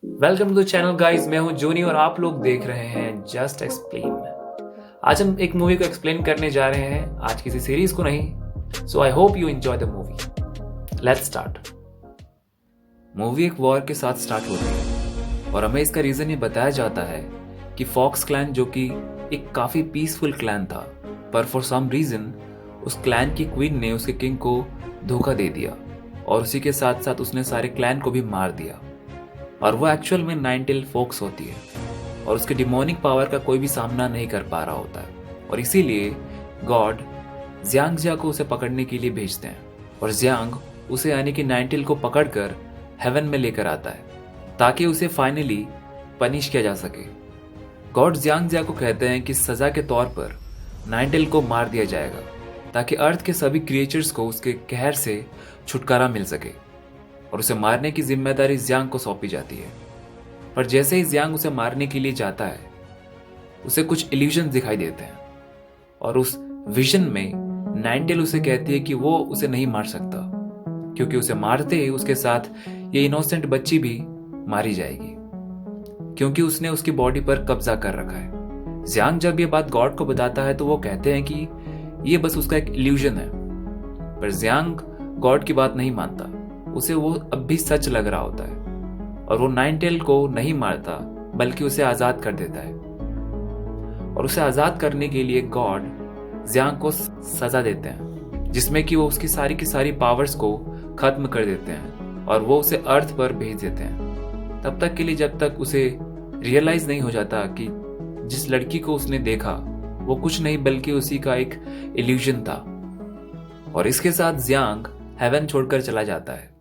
Welcome to the channel guys. मैं हूं जूनी और आप लोग देख रहे हैं जस्ट एक्सप्लेन। आज हम एक मूवी को एक्सप्लेन करने जा रहे हैं, आज किसी सीरीज को नहीं। So I hope you enjoy the movie. Let's start. Movie एक वॉर के साथ स्टार्ट होती है और हमें इसका रीजन ये बताया जाता है कि फॉक्स क्लैन, जो कि एक काफी पीसफुल क्लैन था, पर फॉर सम रीजन उस क्लैन की क्वीन ने उसके किंग को धोखा दे दिया और उसी के साथ साथ उसने सारे क्लैन को भी मार दिया। और वो एक्चुअल में नाइनटेल फॉक्स होती है और उसके डिमोनिक पावर का कोई भी सामना नहीं कर पा रहा होता है और इसीलिए गॉड ज़ियांग को उसे पकड़ने के लिए भेजते हैं और ज़ियांग उसे यानी कि नाइनटेल को पकड़कर हेवन में लेकर आता है ताकि उसे फाइनली पनिश किया जा सके। गॉड ज़ियांग को कहते हैं कि सज़ा के तौर पर नाइनटेल को मार दिया जाएगा ताकि अर्थ के सभी क्रिएचर्स को उसके कहर से छुटकारा मिल सके और उसे मारने की जिम्मेदारी ज़ियांग को सौंपी जाती है। पर जैसे ही ज़ियांग उसे मारने के लिए जाता है, उसे कुछ इल्यूजन दिखाई देते हैं और उस विजन में नाइनटेल उसे कहती है कि वो उसे नहीं मार सकता क्योंकि उसे मारते ही उसके साथ ये इनोसेंट बच्ची भी मारी जाएगी क्योंकि उसने उसकी बॉडी पर कब्जा कर रखा है। ज़ियांग जब ये बात गॉड को बताता है तो वो कहते हैं कि ये बस उसका एक इल्यूजन है, पर ज़ियांग गॉड की बात नहीं मानता। उसे वो अब भी सच लग रहा होता है और वो नाइनटेल को नहीं मारता बल्कि उसे आजाद कर देता है और उसे आजाद करने के लिए गॉड ज़ियांग को सजा देते हैं जिसमें कि वो उसकी सारी की सारी पावर्स को खत्म कर देते हैं और वो उसे अर्थ पर भेज देते हैं तब तक के लिए जब तक उसे रियलाइज नहीं हो जाता कि जिस लड़की को उसने देखा वो कुछ नहीं बल्कि उसी का एक इल्यूजन था। और इसके साथ ज़ियांग हेवन छोड़कर चला जाता है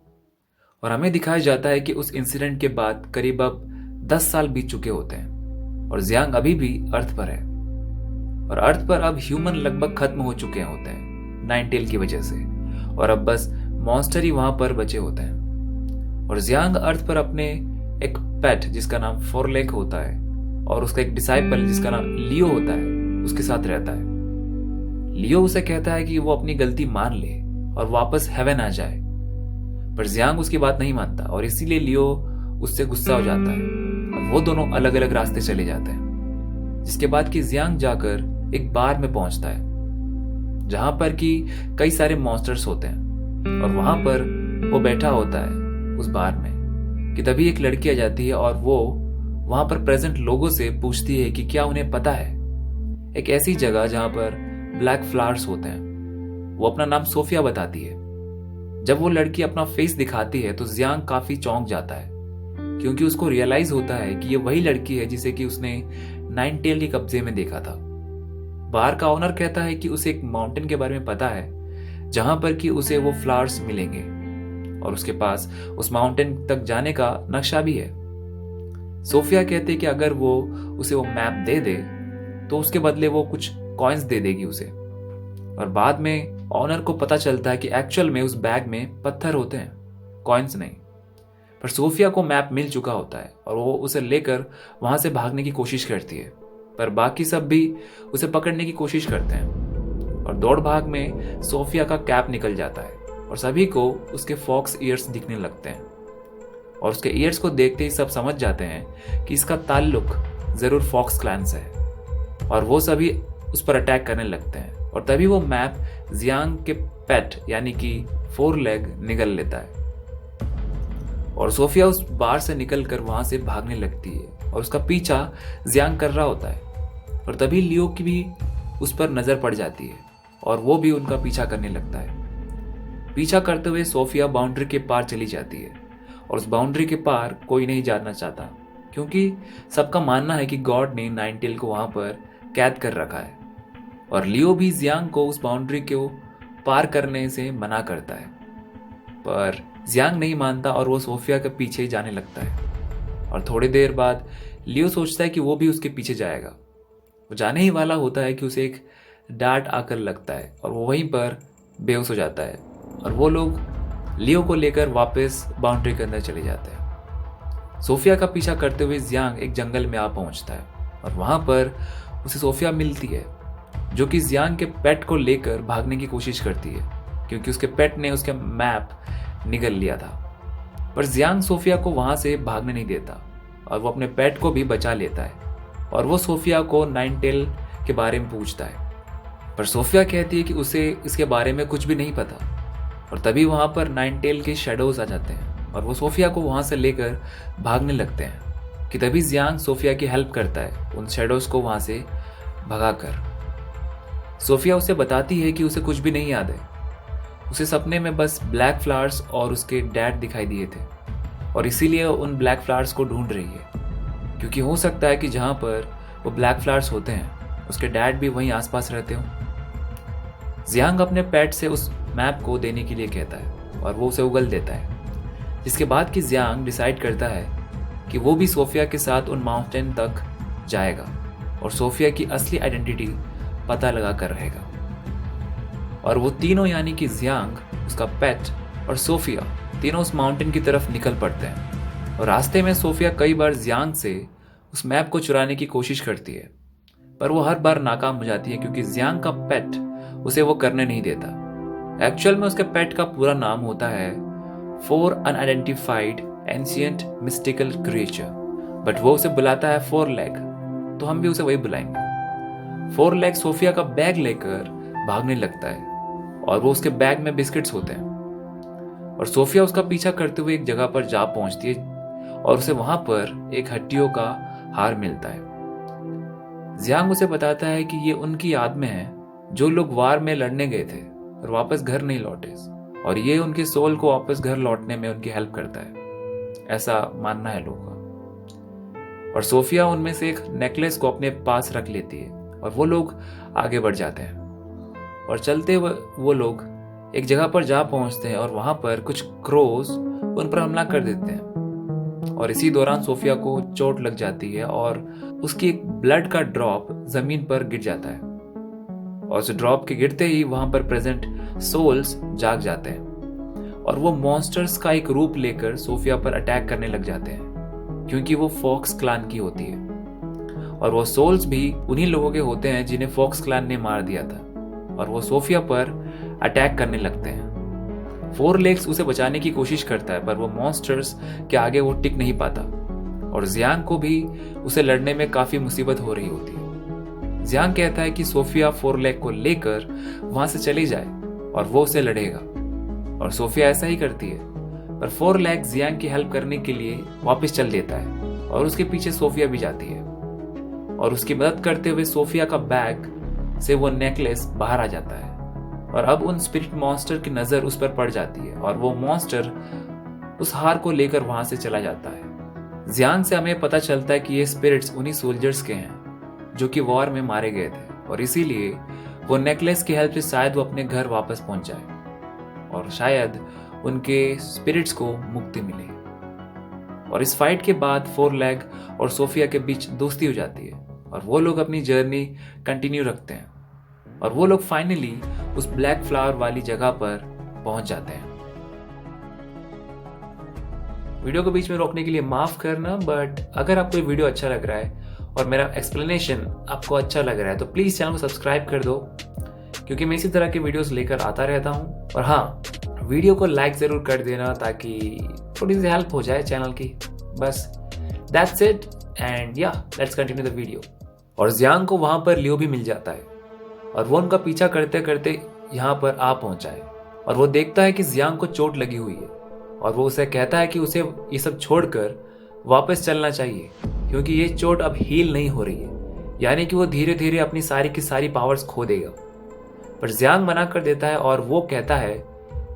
और हमें दिखाया जाता है कि उस इंसिडेंट के बाद करीब अब 10 साल बीत चुके होते हैं और ज़ियांग अभी भी अर्थ पर है और अर्थ पर अब ह्यूमन लगभग खत्म हो चुके होते हैं नाइनटेल की वजह से और अब बस मॉन्स्टर ही वहां पर बचे होते हैं। और ज़ियांग अर्थ पर अपने एक पेट जिसका नाम फोरलेक होता है और उसका एक डिसाइपल जिसका नाम लियो होता है उसके साथ रहता है। लियो उसे कहता है कि वो अपनी गलती मान ले और वापस हेवन आ जाए, पर ज़ियांग उसकी बात नहीं मानता और इसीलिए लियो उससे गुस्सा हो जाता है और वो दोनों अलग अलग रास्ते चले जाते हैं। जिसके बाद कि ज़ियांग जाकर एक बार में पहुंचता है जहां पर कि कई सारे मॉन्स्टर्स होते हैं और वहां पर वो बैठा होता है उस बार में कि तभी एक लड़की आ जाती है और वो वहां पर प्रेजेंट लोगों से पूछती है कि क्या उन्हें पता है एक ऐसी जगह जहां पर ब्लैक फ्लावर्स होते हैं। वो अपना नाम सोफिया बताती है। जब वो लड़की अपना फेस दिखाती है तो ज़ियांग काफी चौंक जाता है क्योंकि उसको रियलाइज होता है कि ये वही लड़की है जिसे कि उसने नाइनटेल के कब्जे में देखा था। बार का ओनर कहता है कि उसे एक माउंटेन के बारे में पता है जहां पर कि उसे वो फ्लावर्स मिलेंगे और उसके पास उस माउंटेन तक जाने का नक्शा भी है। सोफिया कहते हैं कि अगर वो उसे वो मैप दे दे तो उसके बदले वो कुछ कॉइन्स दे देगी उसे। और बाद में ऑनर को पता चलता है कि एक्चुअल में उस बैग में पत्थर होते हैं, कॉइन्स नहीं। पर सोफिया को मैप मिल चुका होता है और वो उसे लेकर वहां से भागने की कोशिश करती है, पर बाकी सब भी उसे पकड़ने की कोशिश करते हैं और दौड़ भाग में सोफिया का कैप निकल जाता है और सभी को उसके फॉक्स ईयर्स दिखने लगते हैं और उसके ईयर्स को देखते ही सब समझ जाते हैं कि इसका ताल्लुक जरूर फॉक्स क्लैन से है और वो सभी उस पर अटैक करने लगते हैं। और तभी वो मैप ज़ियांग के पेट यानी कि फोरलेग निगल लेता है और सोफिया उस बार से निकलकर वहां से भागने लगती है और उसका पीछा ज़ियांग कर रहा होता है। और तभी लियो की भी उस पर नजर पड़ जाती है और वो भी उनका पीछा करने लगता है। पीछा करते हुए सोफिया बाउंड्री के पार चली जाती है और उस बाउंड्री के पार कोई नहीं जाना चाहता क्योंकि सबका मानना है कि गॉड ने नाइनटेल को वहां पर कैद कर रखा है और लियो भी ज़ियांग को उस बाउंड्री को पार करने से मना करता है। पर ज़ियांग नहीं मानता और वो सोफिया के पीछे जाने लगता है और थोड़ी देर बाद लियो सोचता है कि वो भी उसके पीछे जाएगा। वो जाने ही वाला होता है कि उसे एक डांट आकर लगता है और वो वहीं पर बेहोश हो जाता है और वो लोग लियो को लेकर वापस बाउंड्री के अंदर चले जाते हैं। सोफिया का पीछा करते हुए ज़ियांग एक जंगल में आ पहुंचता है और वहां पर उसे सोफिया मिलती है जो कि ज़ियांग के पेट को लेकर भागने की कोशिश करती है क्योंकि उसके पेट ने उसके मैप निगल लिया था। पर ज़ियांग सोफिया को वहां से भागने नहीं देता और वो अपने पेट को भी बचा लेता है और वो सोफिया को नाइनटेल के बारे में पूछता है। पर सोफिया कहती है कि उसे इसके बारे में कुछ भी नहीं पता। और तभी वहाँ पर नाइनटेल के शेडोज आ जाते हैं और वो सोफिया को वहाँ से लेकर भागने लगते हैं कि तभी जियांग सोफिया की हेल्प करता है उन शेडोज को वहाँ से भगाकर। सोफिया उसे बताती है कि उसे कुछ भी नहीं याद है, उसे सपने में बस ब्लैक फ्लावर्स और उसके डैड दिखाई दिए थे और इसीलिए उन ब्लैक फ्लावर्स को ढूंढ रही है, क्योंकि हो सकता है कि जहाँ पर वो ब्लैक फ्लावर्स होते हैं उसके डैड भी वहीं आसपास रहते हों। जियांग अपने पेट से उस मैप को देने के लिए कहता है और वो उसे उगल देता है, जिसके बाद कि जियांग डिसाइड करता है कि वो भी सोफिया के साथ उन माउंटेन तक जाएगा और सोफिया की असली आइडेंटिटी पता लगा कर रहेगा। और वो तीनों यानी कि जियांग, उसका पेट और सोफिया तीनों उस माउंटेन की तरफ निकल पड़ते हैं। और रास्ते में सोफिया कई बार जियांग से उस मैप को चुराने की कोशिश करती है, पर वो हर बार नाकाम हो जाती है क्योंकि जियांग का पेट उसे वो करने नहीं देता। एक्चुअल में उसके पेट का पूरा नाम होता है four unidentified ancient mystical creature, but वो उसे बुलाता है फोर लेग, तो हम भी उसे वही बुलाएंगे। फोर लेग सोफिया का बैग लेकर भागने लगता है और वो उसके बैग में बिस्किट्स होते हैं और सोफिया उसका पीछा करते हुए एक जगह पर जा पहुंचती है और उसे वहां पर एक हड्डियों का हार मिलता है। जियांग उसे बताता है कि ये उनकी याद में है जो लोग वार में लड़ने गए थे और वापस घर नहीं लौटे, और ये उनके सोल को वापस घर लौटने में उनकी हेल्प करता है, ऐसा मानना है लोगों का। और सोफिया उनमें से एक नेकलेस को अपने पास रख लेती है और वो लोग आगे बढ़ जाते हैं और चलते हुए वो लोग एक जगह पर जा पहुंचते हैं और वहां पर कुछ क्रोज उन पर हमला कर देते हैं और इसी दौरान सोफिया को चोट लग जाती है और उसकी एक ब्लड का ड्रॉप जमीन पर गिर जाता है और उस ड्रॉप के गिरते ही वहां पर प्रेजेंट सोल्स जाग जाते हैं और वो मॉन्स्टर्स का एक रूप लेकर सोफिया पर अटैक करने लग जाते हैं, क्योंकि वो फॉक्स क्लान की होती है और वो सोल्स भी उन्हीं लोगों के होते हैं जिन्हें फॉक्स क्लान ने मार दिया था और वो सोफिया पर अटैक करने लगते हैं। फोर लेग्स उसे बचाने की कोशिश करता है, पर वो मॉन्स्टर्स के आगे वो टिक नहीं पाता और जियांग को भी उसे लड़ने में काफी मुसीबत हो रही होती है। जियांग कहता है कि सोफिया फोर लेग को लेकर वहां से चली जाए और वो उसे लड़ेगा और सोफिया ऐसा ही करती है, पर फोर लेग जियांग की हेल्प करने के लिए वापस चल देता है और उसके पीछे सोफिया भी जाती है और उसकी मदद करते हुए सोफिया का बैग से वो नेकलेस बाहर आ जाता है और अब उन स्पिरिट मॉन्स्टर की नजर उस पर पड़ जाती है और वो मॉन्स्टर उस हार को लेकर वहां से चला जाता है। जियांग से हमें पता चलता है कि ये स्पिरिट्स उन्हीं सोल्जर्स के हैं जो कि वॉर में मारे गए थे और इसीलिए वो नेकलेस की हेल्प से शायद वो अपने घर वापस पहुंच जाए और शायद उनके स्पिरिट्स को मुक्ति मिले। और इस फाइट के बाद फोर लेग और सोफिया के बीच दोस्ती हो जाती है और वो लोग अपनी जर्नी कंटिन्यू रखते हैं और वो लोग फाइनली उस ब्लैक फ्लावर वाली जगह पर पहुंच जाते हैं। वीडियो को बीच में रोकने के लिए माफ करना, बट अगर आपको ये वीडियो अच्छा लग रहा है और मेरा एक्सप्लेनेशन आपको अच्छा लग रहा है तो प्लीज चैनल को सब्सक्राइब कर दो, क्योंकि मैं इसी तरह के वीडियोस लेकर आता रहता हूँ। और हाँ, वीडियो को लाइक जरूर कर देना ताकि थोड़ी सी हेल्प हो जाए चैनल की। बस दैट्स इट एंड या लेट्स कंटिन्यू द वीडियो। और जियांग को वहां पर लियो भी मिल जाता है और वो उनका पीछा करते करते यहाँ पर आ पहुंचा है और वो देखता है कि जियांग को चोट लगी हुई है और वो उसे कहता है कि उसे ये सब छोड़कर वापस चलना चाहिए, क्योंकि ये चोट अब हील नहीं हो रही है, यानी कि वो धीरे धीरे अपनी सारी की सारी पावर्स खो देगा। पर जियांग मना कर देता है और वो कहता है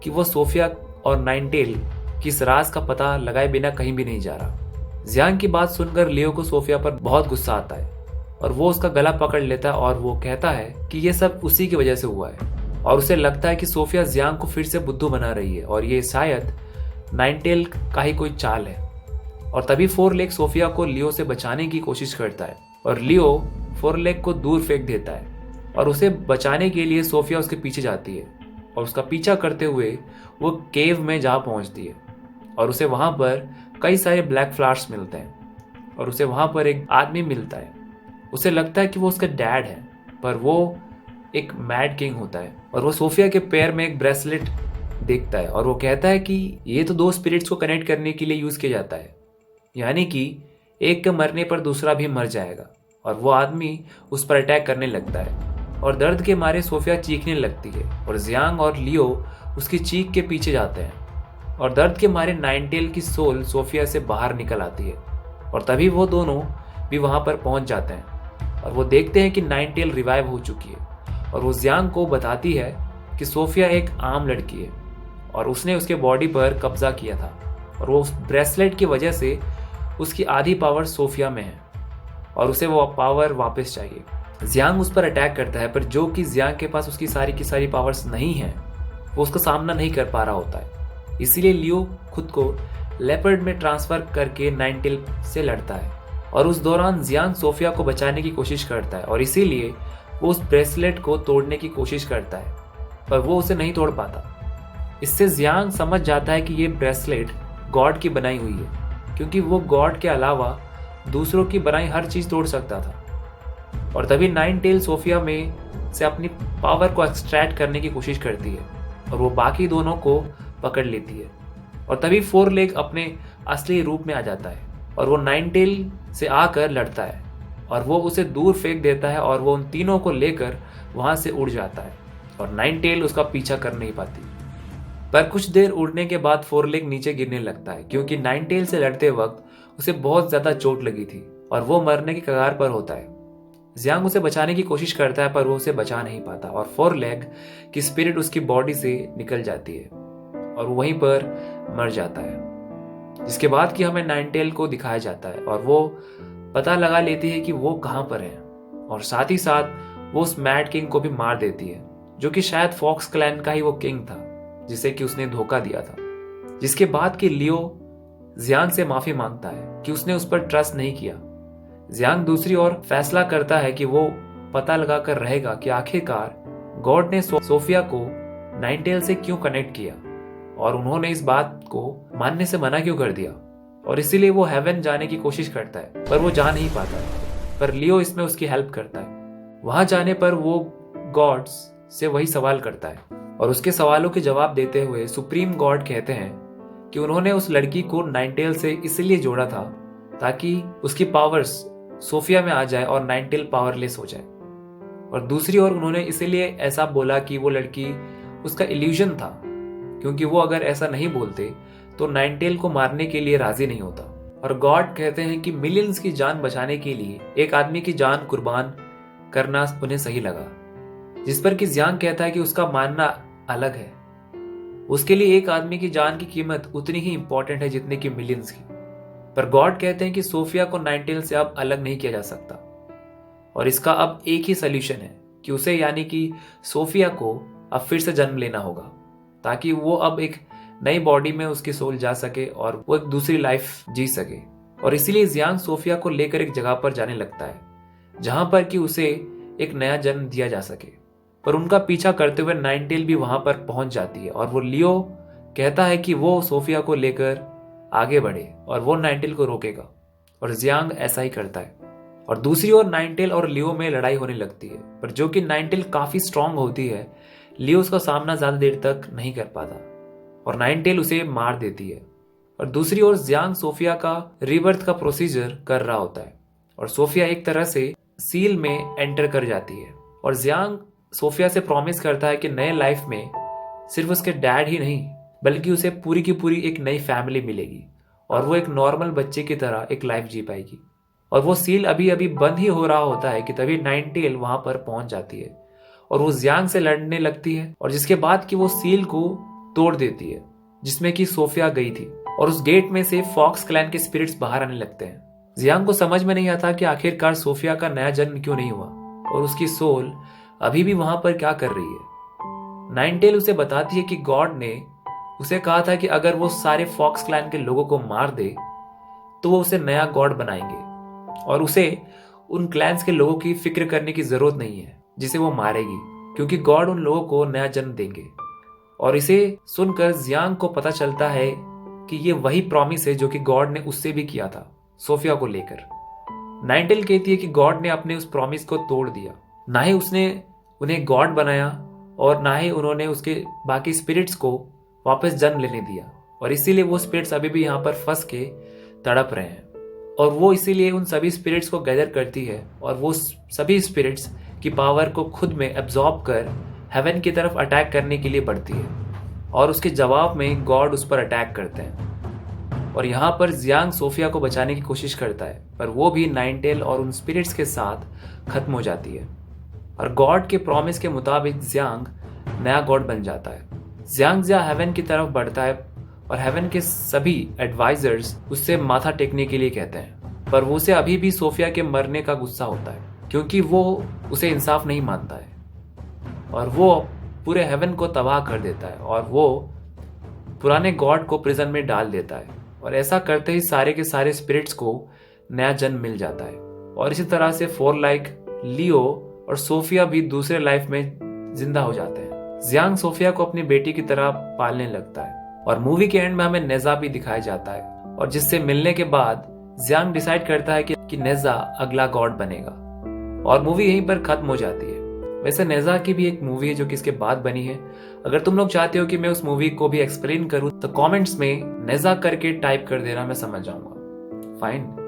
कि वो सोफिया और नाइनटेल की इस राज का पता लगाए बिना कहीं भी नहीं जा रहा। जियांग की बात सुनकर लियो को सोफिया पर बहुत गुस्सा आता है और वो उसका गला पकड़ लेता है और वो कहता है कि ये सब उसी की वजह से हुआ है और उसे लगता है कि सोफिया जियांग को फिर से बुद्धू बना रही है और ये शायद नाइनटेल का ही कोई चाल है। और तभी फोर लेग सोफिया को लियो से बचाने की कोशिश करता है और लियो फोर लेग को दूर फेंक देता है और उसे बचाने के लिए सोफिया उसके पीछे जाती है और उसका पीछा करते हुए वो केव में जा पहुंचती है और उसे वहां पर कई सारे ब्लैक फ्लावर्स मिलते हैं और उसे वहां पर एक आदमी मिलता है। उसे लगता है कि वो उसका डैड है, पर वो एक मैड किंग होता है और वो सोफिया के पैर में एक ब्रेसलेट देखता है और वो कहता है कि ये तो दो स्पिरिट्स को कनेक्ट करने के लिए यूज किया जाता है, यानी कि एक के मरने पर दूसरा भी मर जाएगा, और वो आदमी उस पर अटैक करने लगता है और दर्द के मारे सोफिया चीखने लगती है और जियांग और लियो उसकी चीख के पीछे जाते हैं और दर्द के मारे नाइनटेल की सोल सोफिया से बाहर निकल आती है और तभी वो दोनों भी वहां पर पहुंच जाते हैं और वो देखते हैं कि नाइनटेल रिवाइव हो चुकी है और वो जियांग को बताती है कि सोफिया एक आम लड़की है और उसने उसके बॉडी पर कब्जा किया था और वो उस ब्रेसलेट की वजह से उसकी आधी पावर सोफिया में है और उसे वो पावर वापस चाहिए। जियांग उस पर अटैक करता है, पर जो कि जियांग के पास उसकी सारी की सारी पावर्स नहीं है, वो उसका सामना नहीं कर पा रहा होता है। इसीलिए लियो खुद को लेपर्ड में ट्रांसफर करके नाइनटेल से लड़ता है और उस दौरान जियांग सोफिया को बचाने की कोशिश करता है और इसीलिए वो उस ब्रेसलेट को तोड़ने की कोशिश करता है, पर वो उसे नहीं तोड़ पाता। इससे जियांग समझ जाता है कि ये ब्रेसलेट गॉड की बनाई हुई है, क्योंकि वो गॉड के अलावा दूसरों की बनाई हर चीज तोड़ सकता था। और तभी नाइनटेल सोफिया में से अपनी पावर को एक्सट्रैक्ट करने की कोशिश करती है और वो बाकी दोनों को पकड़ लेती है और तभी फोर लेग अपने असली रूप में आ जाता है और वो नाइनटेल से आकर लड़ता है और वो उसे दूर फेंक देता है और वो उन तीनों को लेकर वहां से उड़ जाता है और नाइनटेल उसका पीछा कर नहीं पाती। पर कुछ देर उड़ने के बाद फोर लेग नीचे गिरने लगता है, क्योंकि नाइनटेल से लड़ते वक्त उसे बहुत ज्यादा चोट लगी थी और वो मरने की कगार पर होता है। जियांग उसे बचाने की कोशिश करता है, पर वो उसे बचा नहीं पाता और फोर लेग की स्पिरिट उसकी बॉडी से निकल जाती है और वो वहीं पर मर जाता है। जिसके बाद कि हमें नाइनटेल को दिखाया जाता है और वो पता लगा लेती है कि वो कहां पर है और साथ ही साथ वो उस मैड किंग को भी मार देती है, जो कि शायद फॉक्स क्लैन का ही वो किंग था जिसे कि उसने धोखा दिया था। जिसके बाद कि लियो जियांग से माफी मांगता है कि उसने उस पर ट्रस्ट नहीं किया। जियांग दूसरी ओर फैसला करता है कि वो पता लगाकर रहेगा कि आखिरकार गॉड ने सोफिया को नाइनटेल से क्यों कनेक्ट किया और उन्होंने इस बात को मानने से मना क्यों कर दिया, और इसीलिए वो हेवन जाने की कोशिश करता है, पर वो जा नहीं पाता। पर लियो इसमें उसकी हेल्प करता है। वहां जाने पर वो गॉड्स से वही सवाल करता है और उसके सवालों के जवाब देते हुए सुप्रीम गॉड कहते हैं कि उन्होंने उस लड़की को नाइनटेल से इसलिए जोड़ा था ताकि उसकी पावर्स सोफिया में आ जाए और नाइनटेल पावरलेस हो जाए, और दूसरी ओर उन्होंने इसीलिए ऐसा बोला कि वो लड़की उसका इल्यूजन था, क्योंकि वो अगर ऐसा नहीं बोलते तो नाइनटेल को मारने के लिए राजी नहीं होता। और गॉड कहते हैं कि मिलियंस की जान बचाने के लिए एक आदमी की जान कुर्बान करना उन्हें सही लगा। जिस पर कि जियांग कहता है कि उसका मानना अलग है, उसके लिए एक आदमी की जान की कीमत उतनी ही इंपॉर्टेंट है जितने की मिलियंस की। पर गॉड कहते हैं कि सोफिया को नाइनटेल से अब अलग नहीं किया जा सकता और इसका अब एक ही सोल्यूशन है कि उसे यानी कि सोफिया को अब फिर से जन्म लेना होगा, ताकि वो अब एक नई बॉडी में उसकी सोल जा सके और वो एक दूसरी लाइफ जी सके। और इसीलिए जियांग सोफिया को लेकर एक जगह पर जाने लगता है जहां पर कि उसे एक नया जन्म दिया जा सके। पर उनका पीछा करते हुए नाइनटेल भी वहां पर पहुंच जाती है और वो लियो कहता है कि वो सोफिया को लेकर आगे बढ़े और वो नाइनटेल को रोकेगा, और जियांग ऐसा ही करता है। और दूसरी ओर नाइनटेल और लियो में लड़ाई होने लगती है, पर जो कि नाइनटेल काफी स्ट्रांग होती है, लियो उसका सामना ज्यादा देर तक नहीं कर पाता और नाइनटेल उसे मार देती है। और दूसरी ओर जियांग सोफिया का रीबर्थ का प्रोसीजर कर रहा होता है और सोफिया एक तरह से सील में एंटर कर जाती है और जियांग सोफिया से प्रॉमिस करता है कि नए लाइफ में सिर्फ उसके डैड ही नहीं बल्कि उसे पूरी की पूरी एक नई फैमिली मिलेगी और वो एक नॉर्मल बच्चे की तरह एक लाइफ जी पाएगी। और वो सील अभी अभी बंद ही हो रहा होता है कि तभी नाइनटेल वहां पर पहुंच जाती है और वो जियांग से लड़ने लगती है, और जिसके बाद कि वो सील को तोड़ देती है जिसमें कि सोफिया गई थी, और उस गेट में से फॉक्स क्लैन के स्पिरिट्स बाहर आने लगते हैं। जियांग को समझ में नहीं आता कि आखिरकार सोफिया का नया जन्म क्यों नहीं हुआ और उसकी सोल अभी भी वहां पर क्या कर रही है। नाइनटेल उसे बताती है कि गॉड ने उसे कहा था कि अगर वो सारे फॉक्स क्लैन के लोगों को मार दे तो वो उसे नया गॉड बनाएंगे और उसे उन क्लैंस के लोगों की फिक्र करने की जरूरत नहीं है जिसे वो मारेगी, क्योंकि गॉड उन लोगों को नया जन्म देंगे। और इसे सुनकर जियांग को पता चलता है कि ये वही प्रॉमिस है जो कि गॉड ने उससे भी किया था सोफिया को लेकर। नाइनटेल कहती है कि गॉड ने अपने उस प्रॉमिस को तोड़ दिया, ना ही उसने उन्हें गॉड बनाया और ना ही उन्होंने उसके बाकी स्पिरिट्स को वापस जन्म लेने दिया, और इसीलिए वो स्पिरिट्स अभी भी यहाँ पर फंस के तड़प रहे हैं। और वो इसीलिए उन सभी स्पिरिट्स को गैदर करती है और वो सभी स्पिरिट्स की पावर को खुद में एब्जॉर्ब कर हेवन की तरफ अटैक करने के लिए बढ़ती है और उसके जवाब में गॉड उस पर अटैक करते हैं। और यहाँ पर जियांग सोफिया को बचाने की कोशिश करता है, पर वो भी नाइनटेल और उन स्पिरिट्स के साथ खत्म हो जाती है और गॉड के प्रॉमिस के मुताबिक जियांग नया गॉड बन जाता है। जियांग हेवन की तरफ बढ़ता है और हेवन के सभी एडवाइजर्स उससे माथा टेकने के लिए कहते हैं, पर वो उसे अभी भी सोफिया के मरने का गुस्सा होता है क्योंकि वो उसे इंसाफ नहीं मानता है और वो पूरे हेवन को तबाह कर देता है और वो पुराने गॉड को प्रिजन में डाल देता है और ऐसा करते ही सारे के सारे स्पिरिट्स को नया जन्म मिल जाता है। और इसी तरह से फोर लाइक, लियो और सोफिया भी दूसरे लाइफ में जिंदा हो जाते हैं। जियांग सोफिया को अपनी बेटी की तरह पालने लगता है और मूवी के एंड में हमें नेजा भी दिखाया जाता है और जिससे मिलने के बाद जियांग डिसाइड करता है कि नेजा अगला गॉड बनेगा और मूवी यहीं पर खत्म हो जाती है। वैसे नेजा की भी एक मूवी है जो कि इसके बाद बनी है। अगर तुम लोग चाहते हो कि मैं उस मूवी को भी एक्सप्लेन करूं तो कमेंट्स में नेजा करके टाइप कर देना, मैं समझ जाऊंगा। फाइन।